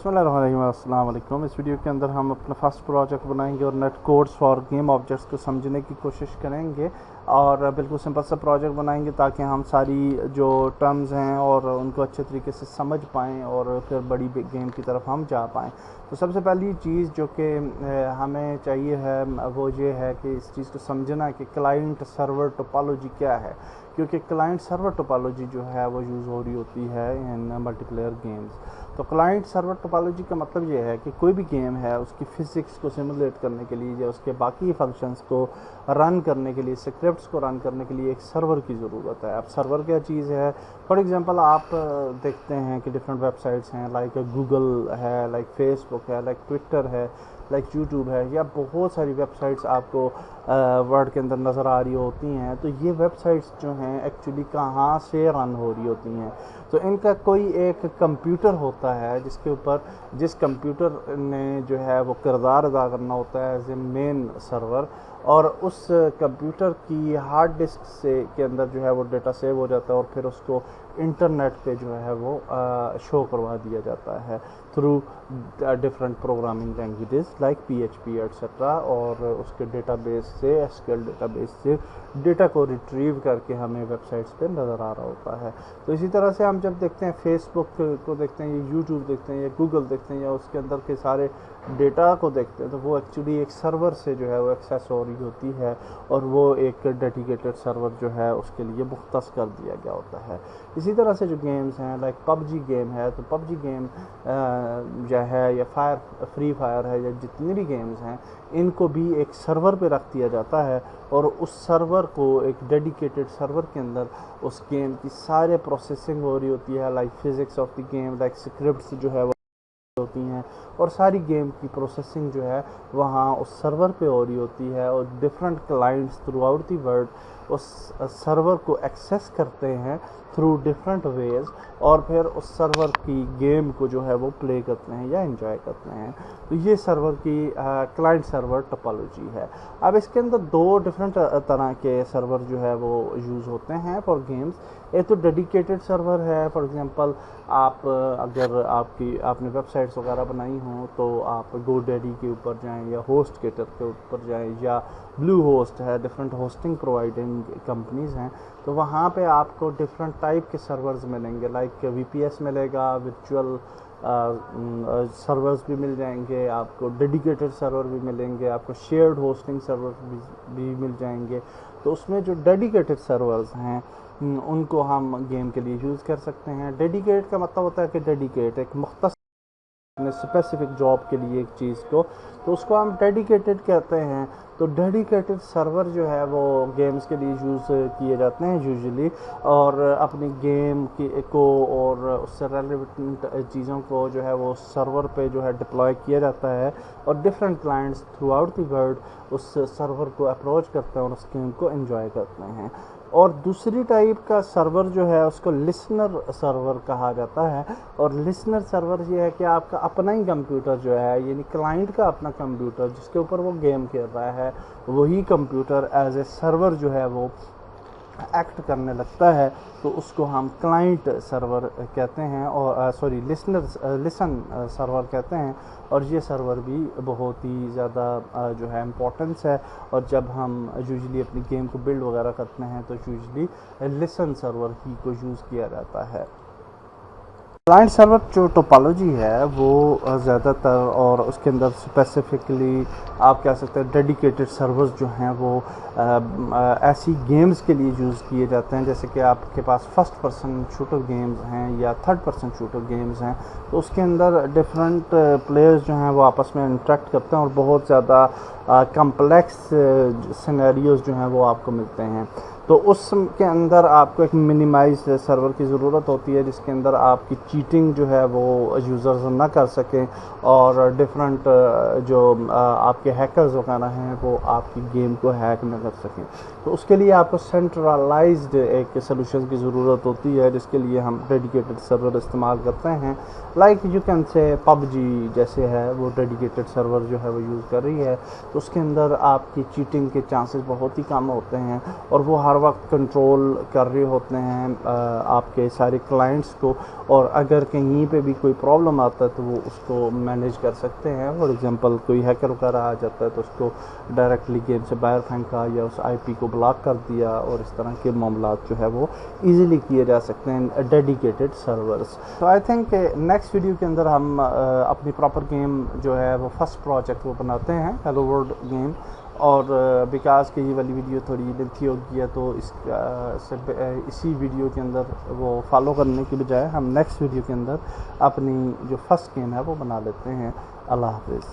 बिस्मिल्लाहिर्रहमानिर्रहीम, अस्सलाम वालेकुम। इस वीडियो के अंदर हम अपना फर्स्ट प्रोजेक्ट बनाएंगे और net codes for game objects को समझने की कोशिश करेंगे और बिल्कुल सिंपल सा प्रोजेक्ट बनाएंगे ताकि हम सारी जो टर्म्स हैं और उनको अच्छे तरीके से समझ पाएँ और फिर बड़ी गेम की तरफ हम जा पाएँ। तो सबसे पहली चीज़ जो कि हमें चाहिए है वो ये है कि इस चीज़ को समझना कि क्लाइंट सर्वर टोपोलॉजी क्या है, क्योंकि क्लाइंट सर्वर टोपोलॉजी जो है वो यूज़ हो रही होती है इन मल्टीप्लेयर गेम्स। तो क्लाइंट सर्वर टोपोलॉजी का मतलब ये है कि कोई भी गेम है उसकी फ़िज़िक्स को सिमुलेट करने के लिए या उसके बाकी फंक्शंस को रन करने के लिए, स्क्रिप्ट्स को रन करने के लिए एक सर्वर की ज़रूरत है। अब सर्वर क्या चीज़ है? फॉर एग्जांपल आप देखते हैं कि डिफरेंट वेबसाइट्स हैं, लाइक गूगल है, लाइक फेसबुक है, लाइक ट्विटर है, लाइक यूट्यूब है, या बहुत सारी वेबसाइट्स आपको वर्ल्ड के अंदर नज़र आ रही होती हैं। तो ये वेबसाइट्स जो हैं एक्चुअली कहाँ से रन हो रही होती हैं? तो इनका कोई एक कंप्यूटर होता है जिसके ऊपर जिस कंप्यूटर ने जो है वो किरदार अदा करना होता है एज ए मेन सर्वर, और उस कंप्यूटर की हार्ड डिस्क से के अंदर जो है वो डेटा सेव हो जाता है और फिर उसको इंटरनेट पे जो है वो शो करवा दिया जाता है through different programming languages like PHP etcetera, और उसके डेटाबेस से SQL डेटाबेस से डेटा को रिट्रीव करके हमें वेबसाइट्स पे नज़र आ रहा होता है। तो इसी तरह से हम जब देखते हैं फेसबुक को देखते हैं या यूट्यूब देखते हैं या गूगल देखते हैं या उसके अंदर के सारे डेटा को देखते हैं, तो वो एक्चुअली एक सर्वर से जो है वो एक्सेस हो रही होती है और वो एक डेडिकेटेड सर्वर जो है उसके लिए मुख्तस कर दिया गया होता है। इसी तरह से जो गेम्स हैं लाइक PUBG गेम है, तो PUBG गेम जो है या फ्री फायर है या जितनी भी गेम्स हैं इनको भी एक सर्वर पे रख दिया जाता है और उस सर्वर को एक डेडिकेटेड सर्वर के अंदर उस गेम की सारे प्रोसेसिंग हो रही होती है, like physics of the game, like scripts जो है होती हैं और सारी गेम की प्रोसेसिंग जो है वहाँ उस सर्वर पे हो रही होती है और different clients through out the world उस सर्वर को एक्सेस करते हैं थ्रू डिफरेंट वेज और फिर उस सर्वर की गेम को जो है वो प्ले करते हैं या एंजॉय करते हैं। तो ये सर्वर की क्लाइंट सर्वर टोपोलॉजी है। अब इसके अंदर दो डिफरेंट तरह के सर्वर जो है वो यूज़ होते हैं फॉर गेम्स। एक तो डेडिकेटेड सर्वर है, फॉर एग्जांपल आप अगर आपने वेबसाइट्स वगैरह बनाई हों तो आप GoDaddy के ऊपर जाएं या HostGator के ऊपर जाएं या Bluehost है, डिफरेंट होस्टिंग प्रोवाइडिंग कंपनीज़ हैं, तो वहाँ पे आपको डिफरेंट टाइप के सर्वर्स मिलेंगे, लाइक VPS मिलेगा, वर्चुअल सर्वर्स भी मिल जाएंगे, आपको डेडिकेटेड सर्वर भी मिलेंगे, आपको शेयर्ड होस्टिंग सर्वर भी मिल जाएंगे। तो उसमें जो डेडिकेटेड सर्वर्स हैं उनको हम गेम के लिए यूज़ कर सकते हैं। डेडिकेट का मतलब होता है कि डेडिकेट एक मुख्तस स्पेसिफिक जॉब के लिए एक चीज़ को, तो उसको हम डेडिकेटेड कहते हैं। तो डेडिकेटेड सर्वर जो है वो गेम्स के लिए यूज़ किए जाते हैं यूजुअली, और अपनी गेम को और उससे रेलेवेंट चीज़ों को जो है वो सर्वर पे जो है डिप्लॉय किया जाता है और different clients through out the world उस सर्वर को अप्रोच करते हैं और उस गेम को एंजॉय करते हैं। और दूसरी टाइप का सर्वर जो है उसको लिसनर सर्वर कहा जाता है, और लिसनर सर्वर ये है कि आपका अपना ही कंप्यूटर जो है, यानी क्लाइंट का अपना कंप्यूटर जिसके ऊपर वो गेम खेल रहा है, वही कंप्यूटर एज ए सर्वर जो है वो एक्ट करने लगता है, तो उसको हम क्लाइंट सर्वर कहते हैं और लिसन सर्वर कहते हैं। और ये सर्वर भी बहुत ही ज़्यादा जो है इम्पोर्टेंस है, और जब हम यूजुअली अपनी गेम को बिल्ड वगैरह करते हैं तो यूजुअली लिसन सर्वर ही को यूज़ किया जाता है। क्लाइंट सर्वर जो टोपोलॉजी है वो ज़्यादातर, और उसके अंदर स्पेसिफिकली आप कह सकते हैं डेडिकेटेड सर्वर्स जो हैं वो ऐसी गेम्स के लिए यूज़ किए जाते हैं जैसे कि आपके पास फर्स्ट पर्सन शूटर गेम्स हैं या थर्ड पर्सन शूटर गेम्स हैं, तो उसके अंदर डिफरेंट प्लेयर्स जो हैं वो आपस में इंटरेक्ट करते हैं और बहुत ज़्यादा कम्प्लेक्स सिनेरियोज़ जो हैं वो आपको मिलते हैं। तो उसके अंदर आपको एक मिनिमाइज सर्वर की ज़रूरत होती है जिसके अंदर आपकी चीटिंग जो है वो यूज़र्स ना कर सकें और डिफरेंट जो आपके हैकर्स वगैरह हैं वो आपकी गेम को हैक ना कर सकें। तो उसके लिए आपको सेंट्रलाइज्ड एक सॉल्यूशन की ज़रूरत होती है जिसके लिए हम डेडिकेटेड सर्वर इस्तेमाल करते हैं। Like you can say PUBG जैसे है वो डेडिकेटेड सर्वर जो है वो यूज़ कर रही है, तो उसके अंदर आपकी चीटिंग के चांसेस बहुत ही कम होते हैं और वो हर ہر وقت کنٹرول کر رہے ہوتے ہیں آپ کے سارے کلائنٹس کو، اور اگر کہیں پہ بھی کوئی پرابلم آتا ہے تو وہ اس کو مینیج کر سکتے ہیں. فار ایگزامپل کوئی ہیکر وغیرہ آ جاتا ہے تو اس کو ڈائریکٹلی گیم سے باہر پھینکا یا اس آئی پی کو بلاک کر دیا، اور اس طرح کے معاملات جو ہے وہ ایزیلی کیے جا سکتے ہیں ڈیڈیکیٹڈ سرورز. تو آئی تھنک کہ نیکسٹ ویڈیو کے اندر ہم اپنی پراپر گیم جو ہے وہ فرسٹ پروجیکٹ وہ بناتے ہیں ہیلو ورلڈ گیم، اور بیکاز کہ یہ والی ویڈیو تھوڑی لینتھی ہو گئی ہے تو اسی ویڈیو کے اندر وہ فالو کرنے کی بجائے ہم نیکسٹ ویڈیو کے اندر اپنی جو فرسٹ گیم ہے وہ بنا لیتے ہیں. اللہ حافظ.